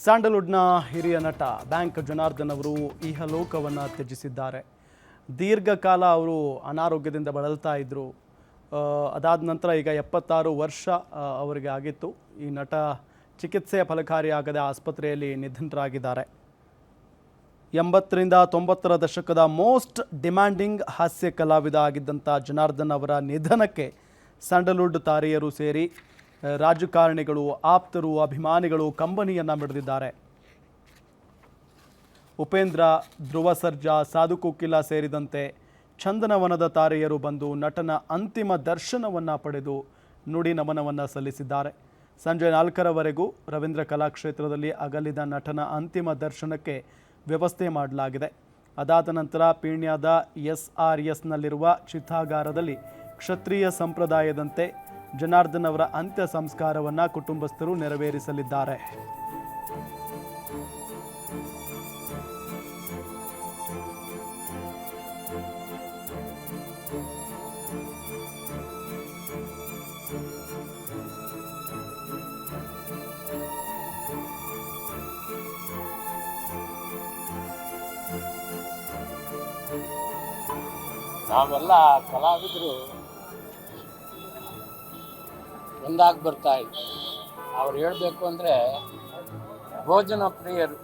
ಸ್ಯಾಂಡಲ್ವುಡ್ನ ಹಿರಿಯ ನಟ ಬ್ಯಾಂಕ್ ಜನಾರ್ದನ್ ಅವರು ಇಹಲೋಕವನ್ನು ತ್ಯಜಿಸಿದ್ದಾರೆ. ದೀರ್ಘಕಾಲ ಅವರು ಅನಾರೋಗ್ಯದಿಂದ ಬಳಲ್ತಾ ಇದ್ದರು. ಅದಾದ ನಂತರ ಈಗ 76 ವರ್ಷ ಅವರಿಗೆ ಆಗಿತ್ತು. ಈ ನಟ ಚಿಕಿತ್ಸೆ ಫಲಕಾರಿಯಾಗದೆ ಆಸ್ಪತ್ರೆಯಲ್ಲಿ ನಿಧನರಾಗಿದ್ದಾರೆ. 80ರಿಂದ 90ರ ದಶಕದ ಮೋಸ್ಟ್ ಡಿಮ್ಯಾಂಡಿಂಗ್ ಹಾಸ್ಯ ಕಲಾವಿದ ಆಗಿದ್ದಂಥ ಜನಾರ್ದನ್ ಅವರ ನಿಧನಕ್ಕೆ ಸ್ಯಾಂಡಲ್ವುಡ್ ತಾರೆಯರು ಸೇರಿ ರಾಜಕಾರಣಿಗಳು, ಆಪ್ತರು, ಅಭಿಮಾನಿಗಳು ಕಂಬನಿಯನ್ನು ಮಿಡಿದಿದ್ದಾರೆ. ಉಪೇಂದ್ರ, ಧ್ರುವ ಸರ್ಜಾ, ಸಾಧು ಕೋಕಿಲ ಸೇರಿದಂತೆ ಚಂದನವನದ ತಾರೆಯರು ಬಂದು ನಟನ ಅಂತಿಮ ದರ್ಶನವನ್ನು ಪಡೆದು ನುಡಿ ನಮನವನ್ನು ಸಲ್ಲಿಸಿದ್ದಾರೆ. ಸಂಜೆ 4ರವರೆಗೂ ರವೀಂದ್ರ ಕಲಾಕ್ಷೇತ್ರದಲ್ಲಿ ಅಗಲಿದ ನಟನ ಅಂತಿಮ ದರ್ಶನಕ್ಕೆ ವ್ಯವಸ್ಥೆ ಮಾಡಲಾಗಿದೆ. ಅದಾದ ನಂತರ ಪೀಣ್ಯದ SRSನಲ್ಲಿರುವ ಚಿತಾಗಾರದಲ್ಲಿ ಕ್ಷತ್ರಿಯ ಸಂಪ್ರದಾಯದಂತೆ ಜನಾರ್ದನ್ ಅವರ ಅಂತ್ಯ ಸಂಸ್ಕಾರವನ್ನು ಕುಟುಂಬಸ್ಥರು ನೆರವೇರಿಸಲಿದ್ದಾರೆ. ನಾವೆಲ್ಲ ಕಲಾವಿದರು ಒಂದಾಗಿ ಬರ್ತಾ ಇದ್ವಿ. ಅವ್ರು ಹೇಳಬೇಕು ಅಂದರೆ ಭೋಜನ ಪ್ರಿಯರು.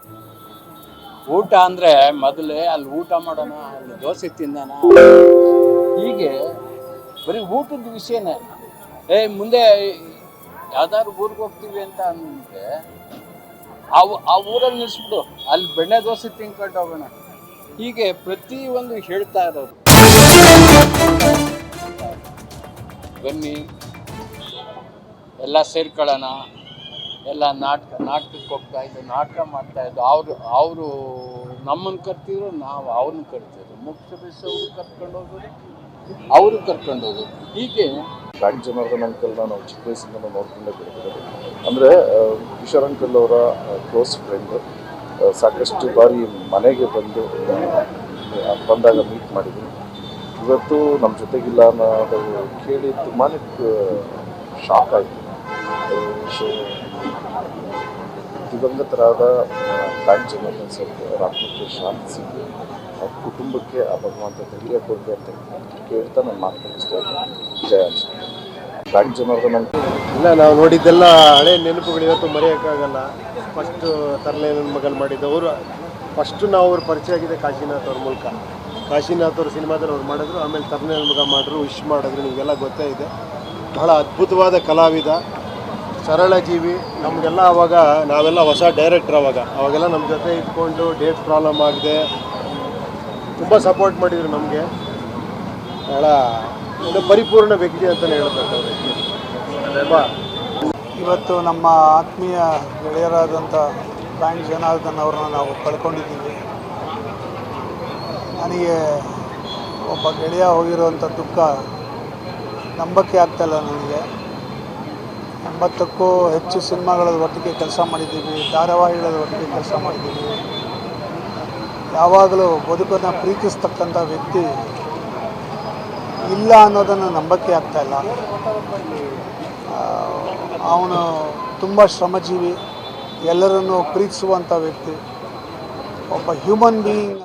ಊಟ ಅಂದರೆ ಮೊದಲೇ ಅಲ್ಲಿ ಊಟ ಮಾಡೋಣ, ಅಲ್ಲಿ ದೋಸೆ ತಿನ್ನೋಣ, ಹೀಗೆ ಬರೀ ಊಟದ ವಿಷಯನೇ. ಮುಂದೆ ಯಾವ್ದಾದ್ರು ಊರಿಗೆ ಹೋಗ್ತೀವಿ ಅಂತ ಅಂದರೆ ಆ ಊರಲ್ಲಿ ನಿಲ್ಲಿಸ್ಬಿಡು, ಅಲ್ಲಿ ಬೆಣ್ಣೆ ದೋಸೆ ತಿನ್ಕೊಂಡು ಹೋಗೋಣ, ಹೀಗೆ ಪ್ರತಿಯೊಂದು ಹೇಳ್ತಾ ಇರೋರು. ಬನ್ನಿ ಎಲ್ಲ ಸೇರ್ಕೊಳ್ಳೋಣ, ಎಲ್ಲ ನಾಟಕಕ್ಕೆ ಹೋಗ್ತಾ ಇದ್ದು, ನಾಟಕ ಮಾಡ್ತಾಯಿದ್ದು. ಅವರು ನಮ್ಮನ್ನು ಕರ್ತಿದ್ರು, ನಾವು ಅವ್ರನ್ನ ಕರ್ತಿದ್ರು. ಮುಖ್ಯ ಬಿಸವರು ಕರ್ಕೊಂಡು ಹೋಗೋದು, ಅವರು ಕರ್ಕೊಂಡು ಹೋಗೋದು. ಹೀಗೆ ಬ್ಯಾಂಕ್ ಜನಾರ್ದನ್ ಅಂಕಲ್ನ ನಾವು ಚಿಕ್ಕ ವಯಸ್ಸಿಂದ ನೋಡ್ಕೊಂಡೇ ಬರ್ತಿರೋದು. ಅಂದರೆ ಕಿಶೋರ್ ಅಂಕಲ್ ಅವರ ಕ್ಲೋಸ್ ಫ್ರೆಂಡು. ಸಾಕಷ್ಟು ಬಾರಿ ಮನೆಗೆ ಬಂದಾಗ ಮೀಟ್ ಮಾಡಿದ್ವಿ. ಇವತ್ತು ನಮ್ಮ ಜೊತೆಗಿಲ್ಲ ಅನ್ನೋದು ಕೇಳಿ ತುಂಬಾ ಶಾಕ್ ಆಯಿತು. ಸೊ ದಿವಂಗತರಾದ ಬ್ಯಾಂಕ್ ಜನಾರ್ದನ್ ಸರ್ ಅವರ ಆತ್ಮಕ್ಕೆ ಶಾಂತಿ ಸಿಗಲಿ, ಅವ್ರ ಕುಟುಂಬಕ್ಕೆ ಆ ಭಗವಂತ ಧೈರ್ಯ ಕೊಡಲಿ ಅಂತ ಕೇಳ್ತಾ ನಾನು ಮಾತನಾಡಿಸ್ತಾ ಇದ್ದೀನಿ. ಜಯ ಅನ್ಸುತ್ತೆ. ಬ್ಯಾಂಕ್ ಜನಾರ್ದನ್ ಅಂತ ಇಲ್ಲ, ನಾವು ನೋಡಿದ್ದೆಲ್ಲ ಹಳೆ ನೆನಪುಗಳು ಇವತ್ತು ಮರೆಯೋಕ್ಕಾಗಲ್ಲ. ಫಸ್ಟು ತರಲೆ ನನ್ನ ಮಗಲ್ಲಿ ಮಾಡಿದ್ದವರು ಫಸ್ಟು ನಾವು ಅವ್ರ ಪರಿಚಯ ಆಗಿದೆ ಕಾಶಿನಾಥ್ ಅವ್ರ ಮೂಲಕ. ಕಾಶಿನಾಥ್ ಅವ್ರ ಸಿನಿಮಾದಲ್ಲಿ ಅವ್ರು ಮಾಡಿದ್ರು, ಆಮೇಲೆ ತರಲೆ ನನ್ನ ಮಗ ಮಾಡಿದ್ರು, ವಿಶ್ ಮಾಡಿದ್ರು. ನಿಮಗೆಲ್ಲ ಗೊತ್ತೇ ಇದೆ. ಬಹಳ ಅದ್ಭುತವಾದ ಕಲಾವಿದ, ಸರಳ ಜೀವಿ. ನಮಗೆಲ್ಲ ಅವಾಗ ನಾವೆಲ್ಲ ಹೊಸ ಡೈರೆಕ್ಟ್ರ್, ಅವಾಗೆಲ್ಲ ನಮ್ಮ ಜೊತೆ ಇಟ್ಕೊಂಡು ಡೇಟ್ ಪ್ರಾಬ್ಲಮ್ ಆಗದೆ ತುಂಬ ಸಪೋರ್ಟ್ ಮಾಡಿದರು ನಮಗೆ. ಬಹಳ ಒಂದು ಪರಿಪೂರ್ಣ ವ್ಯಕ್ತಿ ಅಂತಲೇ ಹೇಳ್ಬೇಕು ಅವರಿಗೆ. ಇವತ್ತು ನಮ್ಮ ಆತ್ಮೀಯ ಗೆಳೆಯರಾದಂಥ ಬ್ಯಾಂಕ್ ಜನಾರ್ದನ್ ಅವ್ರನ್ನ ನಾವು ಕಳ್ಕೊಂಡಿದ್ದೀವಿ. ನನಗೆ ಒಬ್ಬ ಗೆಳೆಯ ಹೋಗಿರುವಂಥ ದುಃಖ ನಂಬಕ್ಕೆ ಆಗ್ತಾಯಿಲ್ಲ ನನಗೆ. 80ಕ್ಕೂ ಹೆಚ್ಚು ಸಿನಿಮಾಗಳ ಒಟ್ಟಿಗೆ ಕೆಲಸ ಮಾಡಿದ್ದೀವಿ, ಧಾರಾವಾಹಿಗಳ ಒಟ್ಟಿಗೆ ಕೆಲಸ ಮಾಡಿದ್ದೀವಿ. ಯಾವಾಗಲೂ ಬದುಕನ್ನು ಪ್ರೀತಿಸ್ತಕ್ಕಂಥ ವ್ಯಕ್ತಿ ಇಲ್ಲ ಅನ್ನೋದನ್ನು ನಂಬಕ್ಕೆ ಆಗ್ತಾಯಿಲ್ಲ. ಅವನು ತುಂಬ ಶ್ರಮಜೀವಿ, ಎಲ್ಲರನ್ನು ಪ್ರೀತಿಸುವಂಥ ವ್ಯಕ್ತಿ, ಒಬ್ಬ ಹ್ಯೂಮನ್ ಬೀಯಿಂಗ್.